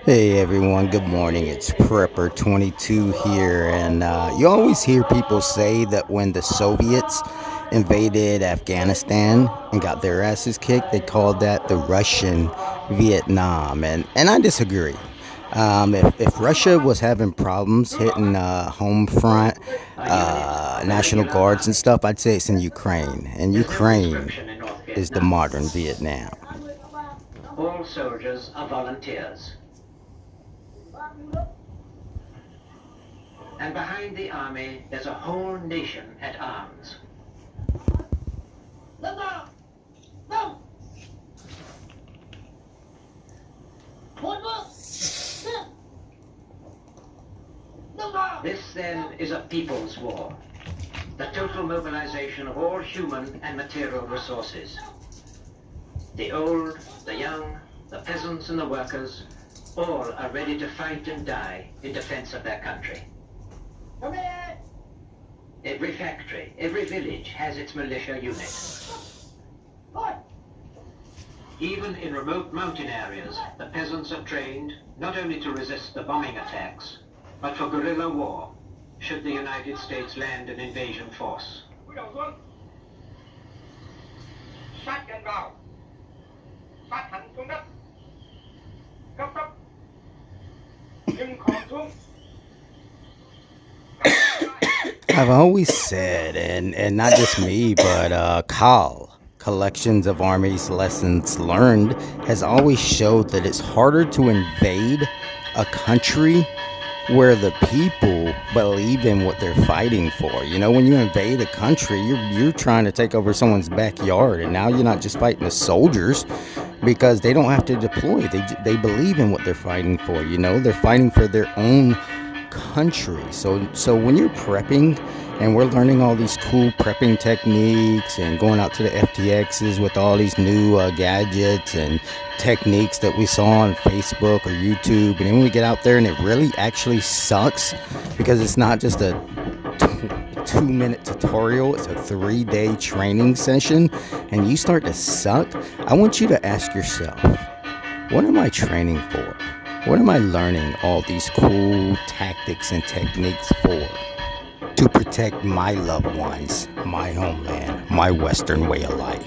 Hey everyone, good morning. It's Prepper22 here, and you always hear people say that when the Soviets invaded Afghanistan and got their asses kicked, they called that the Russian Vietnam, and I disagree. If Russia was having problems hitting home front, National Guards and stuff, I'd say it's in Ukraine, and Ukraine is the modern Vietnam. All soldiers are volunteers. And behind the army, there's a whole nation at arms. This, then, is a people's war. The total mobilization of all human and material resources. The old, the young, the peasants and the workers, all are ready to fight and die in defense of their country. Every factory, every village has its militia unit. Even in remote mountain areas, the peasants are trained not only to resist the bombing attacks, but for guerrilla war, should the United States land an invasion force. I've always said, and not just me, but Collections of Armies Lessons Learned, has always showed that it's harder to invade a country where the people believe in what they're fighting for. You know, when you invade a country, you're trying to take over someone's backyard, and now you're not just fighting the soldiers because they don't have to deploy. They believe in what they're fighting for. You know, they're fighting for their own country. So when you're prepping and we're learning all these cool prepping techniques and going out to the FTXs with all these new gadgets and techniques that we saw on Facebook or YouTube, and then we get out there and it really actually sucks because it's not just a 2-minute tutorial, it's a 3-day training session, and you start to suck. I want you to ask yourself, what am I training for? What am I learning all these cool tactics and techniques for? To protect my loved ones, my homeland, my Western way of life.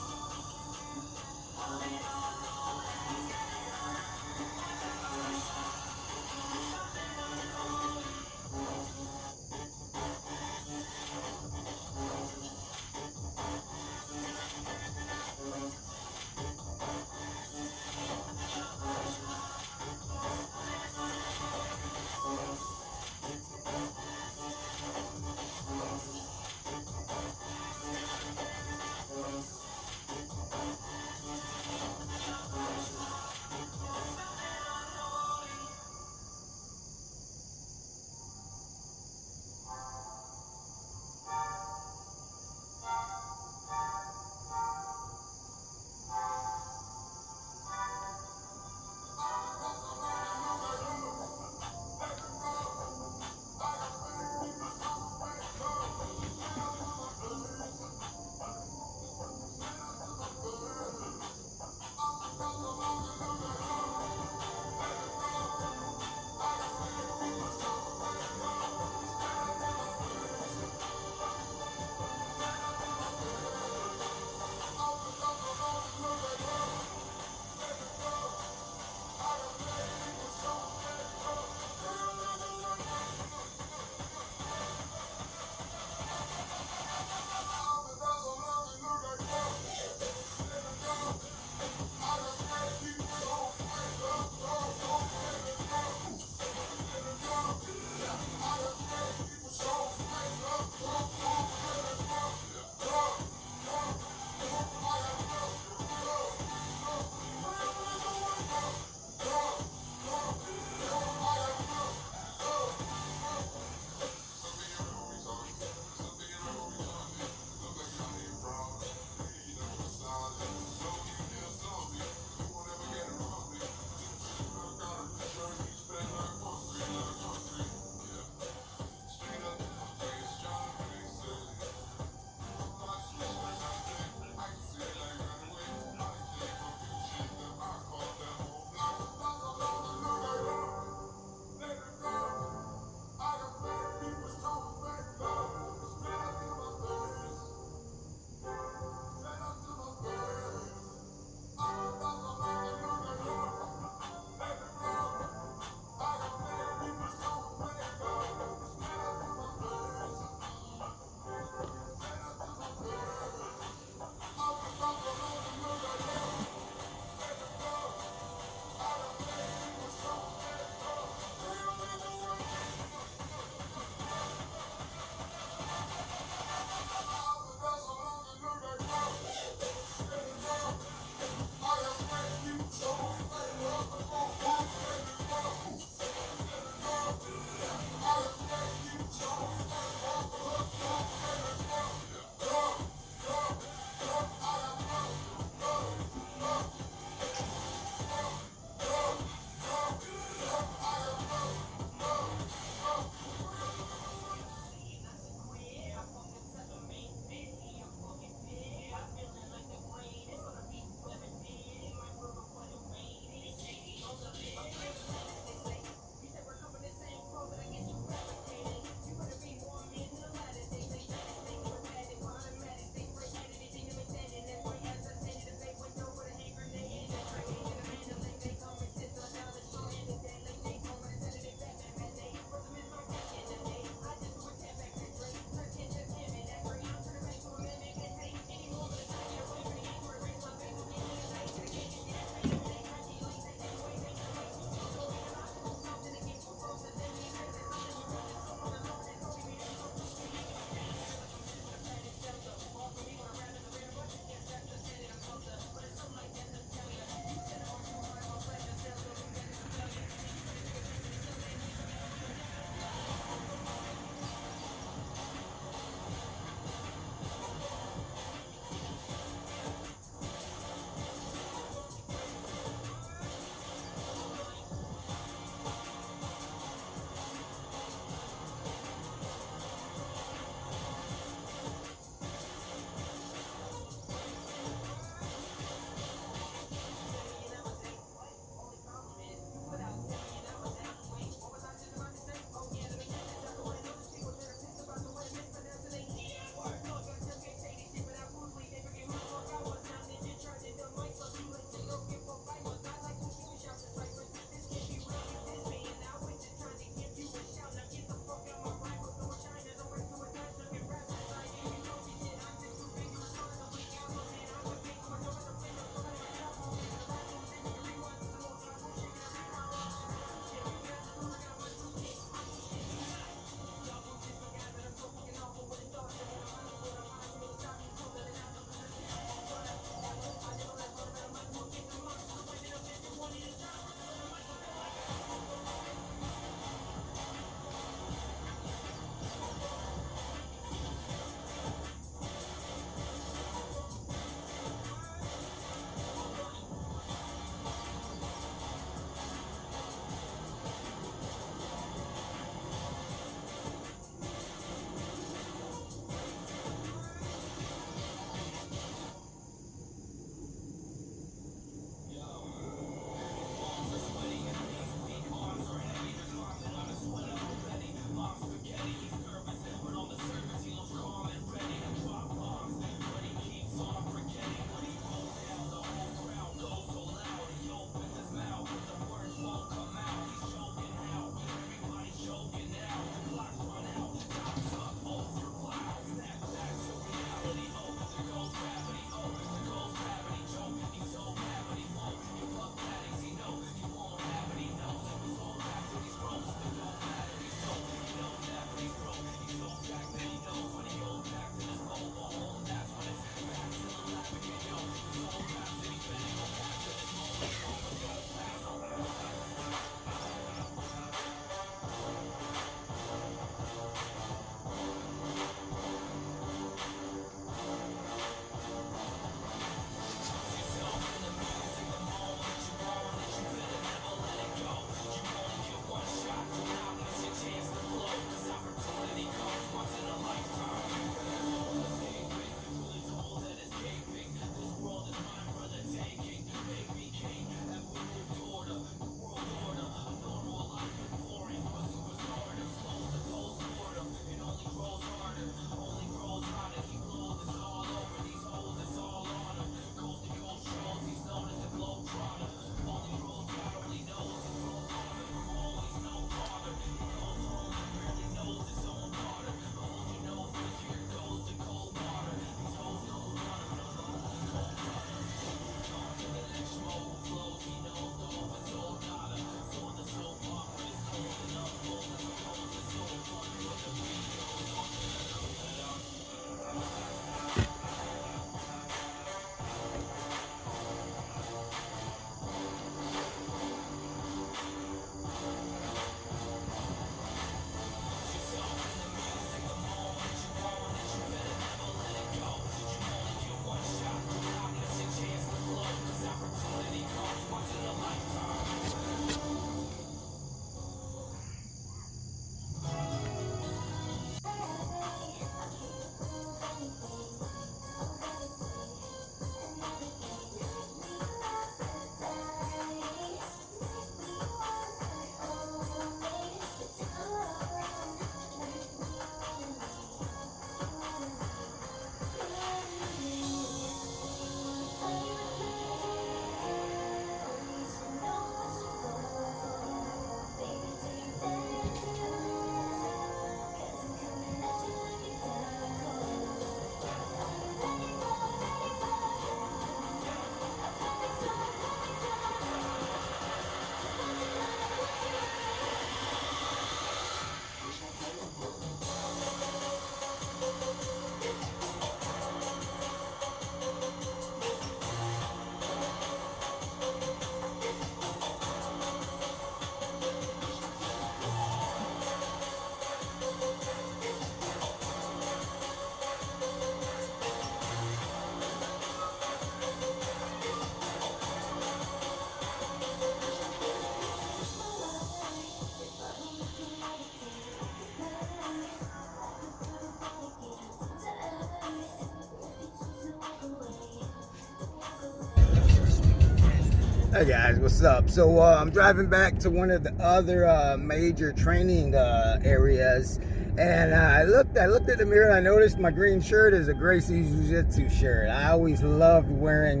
Hey guys, what's up? So I'm driving back to one of the other major training areas, and I looked at the mirror and I noticed my green shirt is a Gracie Jiu-Jitsu shirt. I always loved wearing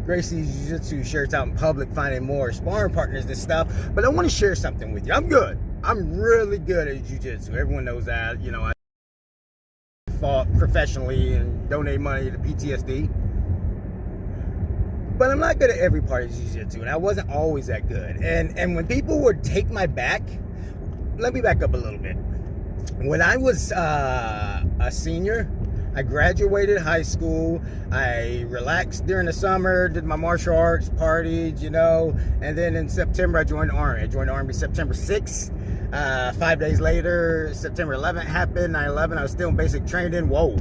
Gracie Jiu-Jitsu shirts out in public, finding more sparring partners and stuff. But I want to share something with you. I'm good. I'm really good at Jiu-Jitsu. Everyone knows that. You know, I fought professionally and donate money to PTSD. But I'm not good at every part of Jiu-Jitsu, and I wasn't always that good. And when people would take my back, let me back up a little bit. When I was a senior, I graduated high school. I relaxed during the summer, did my martial arts, partied, you know. And then in September, I joined the Army. I joined the Army September 6th. 5 days later, September 11th happened, 9/11. I was still in basic training. Whoa.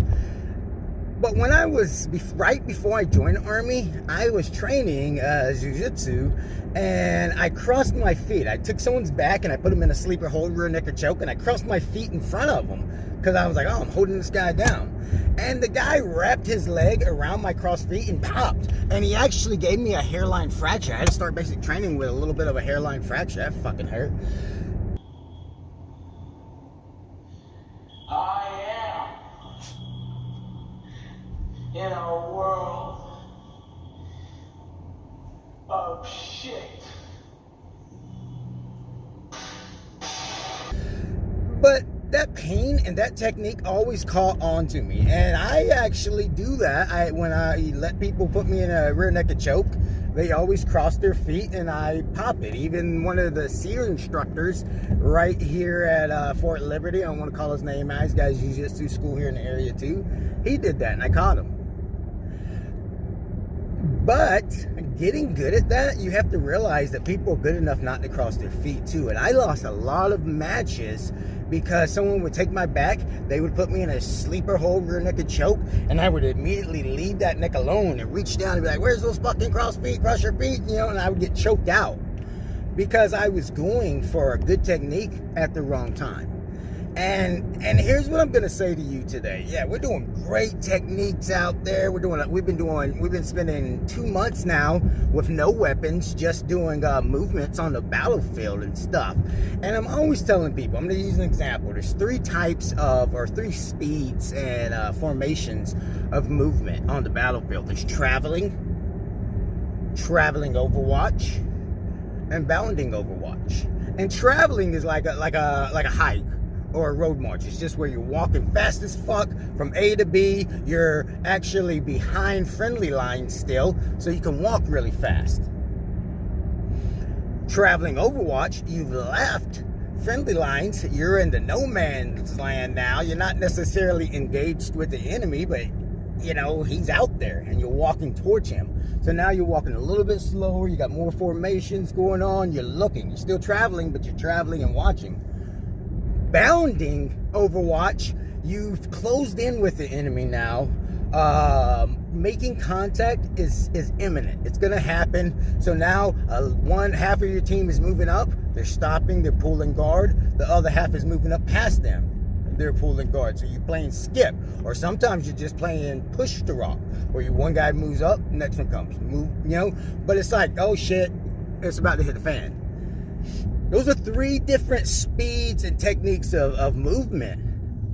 But when I was, right before I joined the Army, I was training Jiu-Jitsu, and I crossed my feet. I took someone's back and I put them in a sleeper hold, rear naked choke, and I crossed my feet in front of them because I was like, oh, I'm holding this guy down. And the guy wrapped his leg around my crossed feet and popped. And he actually gave me a hairline fracture. I had to start basic training with a little bit of a hairline fracture. That fucking hurt. In a world of shit. But that pain and that technique always caught on to me, and I actually do that. When I let people put me in a rear naked choke, they always cross their feet and I pop it. Even one of the SEER instructors right here at Fort Liberty, I don't want to call his name out, he's got a Jiu-Jitsu school here in the area too, he did that and I caught him. But getting good at that, you have to realize that people are good enough not to cross their feet too. And I lost a lot of matches because someone would take my back, they would put me in a sleeper hold, rear naked choke, and I would immediately leave that neck alone and reach down and be like, where's those fucking cross feet, cross your feet, you know, and I would get choked out because I was going for a good technique at the wrong time. And here's what I'm gonna say to you today. Yeah, we're doing great techniques out there. We've been spending 2 months now with no weapons, just doing movements on the battlefield and stuff. And I'm always telling people, I'm gonna use an example. There's three speeds and formations of movement on the battlefield. There's traveling Overwatch, and bounding Overwatch. And traveling is like a hike or a road march. It's just where you're walking fast as fuck from A to B. You're actually behind friendly lines still, so you can walk really fast. Traveling Overwatch, you've left friendly lines. You're in the no man's land now. You're not necessarily engaged with the enemy, but you know, he's out there and you're walking towards him. So now you're walking a little bit slower. You got more formations going on. You're looking. You're still traveling, but you're traveling and watching. Bounding Overwatch, you've closed in with the enemy now. Making contact is imminent. It's gonna happen. So now one half of your team is moving up. They're stopping. They're pulling guard. The other half is moving up past them. They're pulling guard. So you're playing skip, or sometimes you're just playing push to rock, where one guy moves up, next one comes. Move, you know. But it's like, oh shit, it's about to hit the fan. Those are three different speeds and techniques of movement.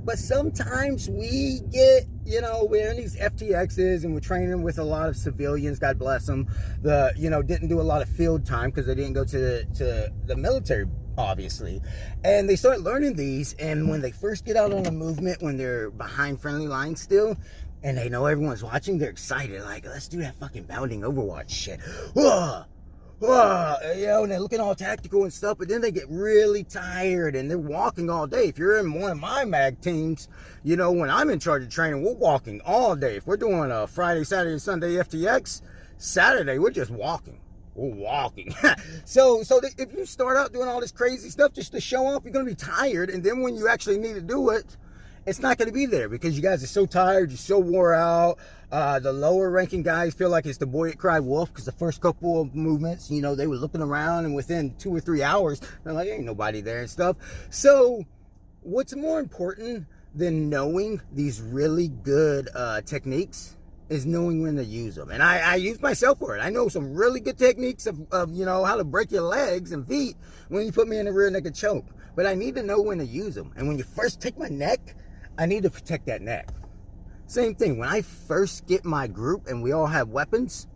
But sometimes we get, you know, we're in these FTXs and we're training with a lot of civilians, God bless them. Didn't do a lot of field time because they didn't go to the military, obviously. And they start learning these, and when they first get out on a movement, when they're behind friendly lines still, and they know everyone's watching, they're excited. Like, let's do that fucking bounding Overwatch shit. Whoa! And they're looking all tactical and stuff, but then they get really tired and they're walking all day. If you're in one of my mag teams, you know, when I'm in charge of training, we're walking all day. If we're doing a Friday, Saturday, Sunday FTX, Saturday, we're just walking. We're walking. So if you start out doing all this crazy stuff just to show off, you're going to be tired. And then when you actually need to do it, it's not going to be there because you guys are so tired, you're so wore out. The lower ranking guys feel like it's the boy that cried wolf because the first couple of movements, you know, they were looking around and within 2 or 3 hours, they're like, ain't nobody there and stuff. So what's more important than knowing these really good techniques is knowing when to use them. And I use myself for it. I know some really good techniques of you know, how to break your legs and feet when you put me in a rear naked choke. But I need to know when to use them. And when you first take my neck, I need to protect that neck. Same thing, when I first get my group and we all have weapons,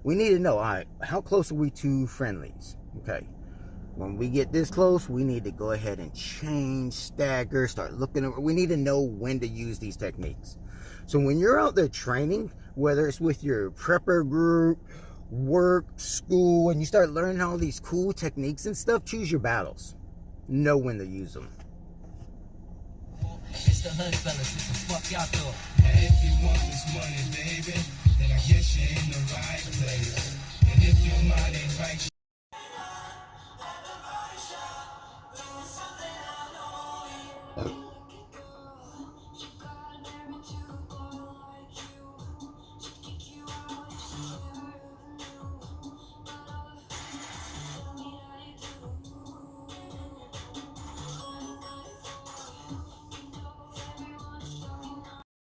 we need to know, all right, how close are we to friendlies? Okay. When we get this close, we need to go ahead and change, stagger, start looking over. We need to know when to use these techniques. So when you're out there training, whether it's with your prepper group, work, school, and you start learning all these cool techniques and stuff, choose your battles. Know when to use them. It's the hood fellas, what the fuck y'all thought? Hey, if you want this money, baby, then I guess you in the right place. And if your mind ain't right,